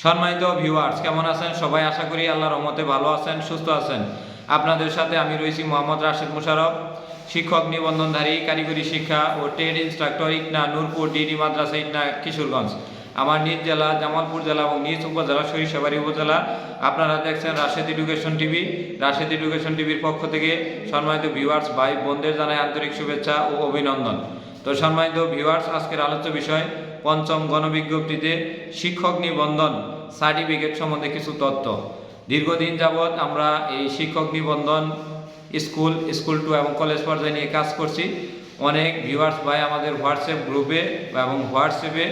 সম্মানিত ভিউয়ার্স, কেমন আছেন সবাই? আশা করি আল্লাহর রহমতে ভালো আছেন, সুস্থ আছেন। আপনাদের সাথে আমি রয়েছি মোহাম্মদ রাশেদ মুশারফ, শিক্ষক নিবন্ধনধারী, কারিগরি শিক্ষা ও trade instructor, Itna Nurpur DD মাদ্রাসা, ইটনা কিশোরগঞ্জ। আমার নিজ জেলা জামালপুর জেলা এবং নিজ উপজেলা সরিষাবাড়ি উপজেলা। আপনারা দেখছেন Rashed education TV. Rashed education টিভির পক্ষ থেকে সম্মানিত ভিউয়ার্স ভাই বোনদের জানাই আন্তরিক শুভেচ্ছা ও অভিনন্দন। তো সম্মানিত ভিউয়ার্স, আজকের আলোচ্য বিষয় পঞ্চম গণবিজ্ঞপ্তিতে শিক্ষক নিবন্ধন সার্টিফিকেট সম্বন্ধে কিছু তথ্য। দীর্ঘদিন যাবৎ আমরা এই শিক্ষক নিবন্ধন স্কুল টু এবং কলেজ পর্যায়ে নিয়ে কাজ করছি। অনেক ভিউয়ার্স ভাই আমাদের হোয়াটসঅ্যাপ গ্রুপে এবং হোয়াটসঅ্যাপে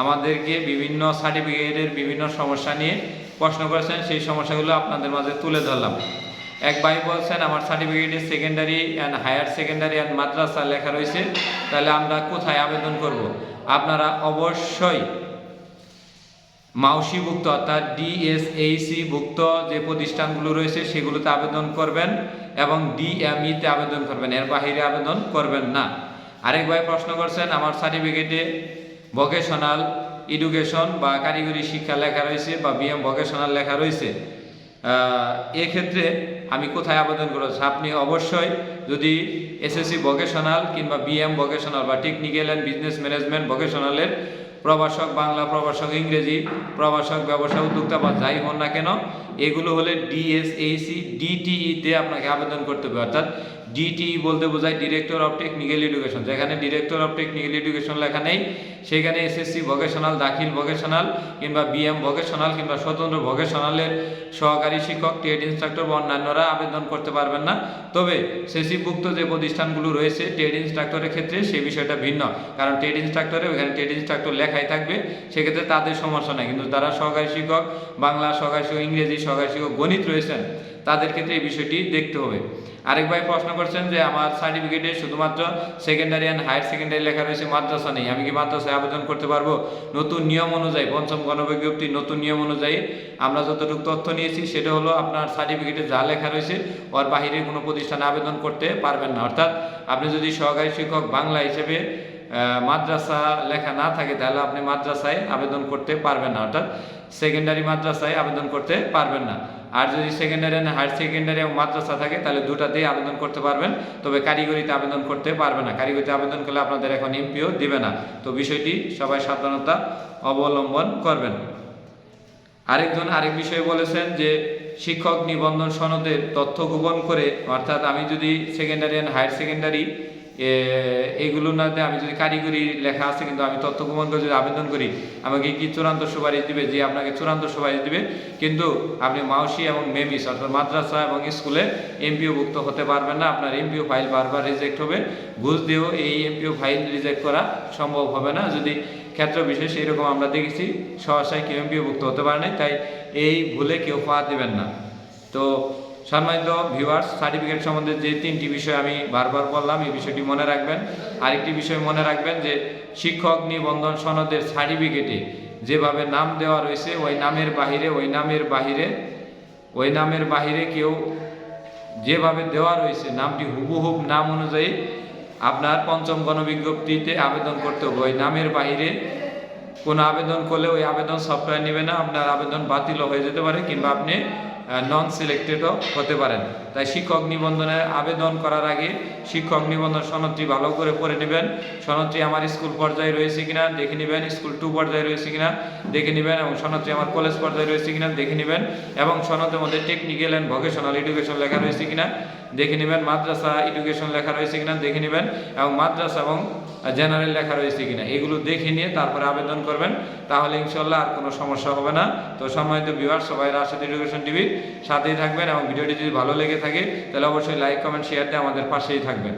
আমাদেরকে বিভিন্ন সার্টিফিকেটের বিভিন্ন সমস্যা নিয়ে প্রশ্ন করেছেন। সেই সমস্যাগুলো আপনাদের মাঝে তুলে ধরলাম। এক ভাই বলছেন আমার সার্টিফিকেটে secondary and higher secondary and মাদ্রাসা লেখা রয়েছে, তাহলে আমরা কোথায় আবেদন করব? আপনারা অবশ্যই মাউসিভুক্ত অর্থাৎ ডিএসএইসি ভুক্ত যে প্রতিষ্ঠানগুলো রয়েছে সেগুলোতে আবেদন করবেন এবং ডিএমইতে আবেদন করবেন, এর বাহিরে আবেদন করবেন না। আরেক ভাই প্রশ্ন করছেন আমার সার্টিফিকেটে ভোকেশনাল এডুকেশন বা কারিগরি শিক্ষা লেখা রয়েছে বা বিএম ভোকেশনাল লেখা রয়েছে, এক্ষেত্রে আমি কোথায় আবেদন করেছি? আপনি অবশ্যই যদি এসএসসি ভোকেশনাল কিংবা বিএম ভোকেশনাল বা টেকনিক্যাল অ্যান্ড বিজনেস ম্যানেজমেন্ট ভোকেশনালের প্রভাষক বাংলা, প্রভাষক ইংরেজি, প্রভাষক ব্যবসা উদ্যোক্তা বা যাই হন না কেন, এগুলো হলে ডিএসএইসি ডিটিইতে আপনাকে আবেদন করতে হবে। অর্থাৎ ডিটিই বলতে বোঝায় ডিরেক্টর অফ টেকনিক্যাল এডুকেশন। যেখানে ডিরেক্টর অফ টেকনিক্যাল এডুকেশন লেখা নেই সেখানে এসএসসি ভোকেশনাল, দাখিল ভোকেশনাল কিংবা বিএম ভোকেশনাল কিংবা স্বতন্ত্র ভোকেশনালের সহকারী শিক্ষক, ট্রেড ইনস্ট্রাক্টর বা অন্যান্যরা আবেদন করতে পারবেন না। তবে সেসিভুক্ত যে প্রতিষ্ঠানগুলো রয়েছে ট্রেড ইনস্ট্রাক্টরের ক্ষেত্রে সেই বিষয়টা ভিন্ন, কারণ ট্রেড ইনস্ট্রাক্টরে ওখানে ট্রেড ইনস্ট্রাক্টর লেখাই থাকবে, সেক্ষেত্রে তাদের সমস্যা নেই। কিন্তু যারা সহকারী শিক্ষক বাংলা, সহকারী শিক্ষক ইংরেজি, সহকারী শিক্ষক গণিত রয়েছেন তাদের ক্ষেত্রে এই বিষয়টি দেখতে হবে। আরেক ভাই প্রশ্ন করছেন যে আমার সার্টিফিকেটে শুধুমাত্র সেকেন্ডারি অ্যান্ড হায়ার সেকেন্ডারি লেখা রয়েছে, মাদ্রাসা নেই, আমি কি মাদ্রাসায় আবেদন করতে পারবো? নতুন নিয়ম অনুযায়ী, পঞ্চম গণবিজ্ঞপ্তির নতুন নিয়ম অনুযায়ী আমরা যতটুকু তথ্য নিয়েছি সেটা হলো আপনার সার্টিফিকেটে যা লেখা রয়েছে ওর বাহিরে কোনো প্রতিষ্ঠানে আবেদন করতে পারবেন না। অর্থাৎ আপনি যদি সহকারী শিক্ষক বাংলা হিসেবে মাদ্রাসা লেখা না থাকে তাহলে আপনি মাদ্রাসায় আবেদন করতে পারবেন না, অর্থাৎ সেকেন্ডারি মাদ্রাসায় আবেদন করতে পারবেন না। আর যদি সেকেন্ডারি না হায়ার সেকেন্ডারি এবং মাদ্রাসা থাকে তাহলে দুটাতেই আবেদন করতে পারবেন, তবে কারিগরিতে আবেদন করতে পারবে না। কারিগরিতে আবেদন করলে আপনাদের এখন এমপিও দিবে না। তো বিষয়টি সবাই সাবধানতা অবলম্বন করবেন। আরেক বিষয়ে বলেছেন যে শিক্ষক নিবন্ধন সনদের তথ্য গোপন করে, অর্থাৎ আমি যদি সেকেন্ডারি অ্যান্ড হায়ার সেকেন্ডারি এইগুলো না দিয়ে আমি যদি কারিগরি লেখা আছে কিন্তু আমি তথ্য গোপন করে যদি আবেদন করি আমাকে কি চূড়ান্ত সুপারিশ দিবে? যে আপনাকে চূড়ান্ত সুপারিশ দিবে, কিন্তু আপনি মাউসি এবং মেমিস অর্থাৎ মাদ্রাসা এবং স্কুলে এমপিও ভুক্ত হতে পারবেন না। আপনার এমপিও ফাইল বারবার রিজেক্ট হবে, ঘুষ দিয়েও এই এমপিও ফাইল রিজেক্ট করা সম্ভব হবে না। যদি ক্ষেত্র বিশেষ এরকম আমরা দেখেছি সহসায় কেউ এমপিও ভুক্ত হতে পারে নাই, তাই এই ভুলে কেউ পা দেবেন না। তো সম্মানিত ভিউয়ার্স, সার্টিফিকেট সম্বন্ধে যে তিনটি বিষয় আমি বারবার বললাম এই বিষয়টি মনে রাখবেন। আরেকটি বিষয় মনে রাখবেন যে শিক্ষক নিবন্ধন সনদের সার্টিফিকেটে যেভাবে নাম দেওয়া রয়েছে ওই নামের বাহিরে কেউ যেভাবে দেওয়া রয়েছে নামটি হুবহুব নাম অনুযায়ী আপনার পঞ্চম গণবিজ্ঞপ্তিতে আবেদন করতে হবে। ওই নামের বাহিরে কোনো আবেদন করলে ওই আবেদন সফটওয়্যার নেবে না, আপনার আবেদন বাতিলও হয়ে যেতে পারে কিংবা আপনি নন সিলেক্টেডও হতে পারেন। তাই শিক্ষক নিবন্ধনে আবেদন করার আগে শিক্ষক নিবন্ধন সনদটি ভালো করে পড়ে নেবেন। সনদটি আমার স্কুল পর্যায়ে রয়েছে কিনা দেখে নেবেন, স্কুল 2 পর্যায়ে রয়েছে কিনা দেখে নেবেন, এবং সনদটি আমার কলেজ পর্যায়ে রয়েছে কিনা দেখে নেবেন, এবং সনদের মধ্যে টেকনিক্যাল অ্যান্ড ভোকেশনাল এডুকেশন লেখা রয়েছে কিনা দেখে নেবেন, মাদ্রাসা এডুকেশন লেখা রয়েছে কিনা দেখে নেবেন, এবং মাদ্রাসা এবং জেনারেল লেখা রয়েছে কিনা এগুলো দেখে নিয়ে তারপরে আবেদন করবেন। তাহলে ইনশাল্লাহ আর কোনো সমস্যা হবে না। তো সম্মানিত ভিউয়ার্স, সবাই রাশেদ এডুকেশন টিভির সাথেই থাকবেন এবং ভিডিওটি যদি ভালো লেগে থাকে তাহলে অবশ্যই লাইক, কমেন্ট, শেয়ার দিয়ে আমাদের পাশেই থাকবেন।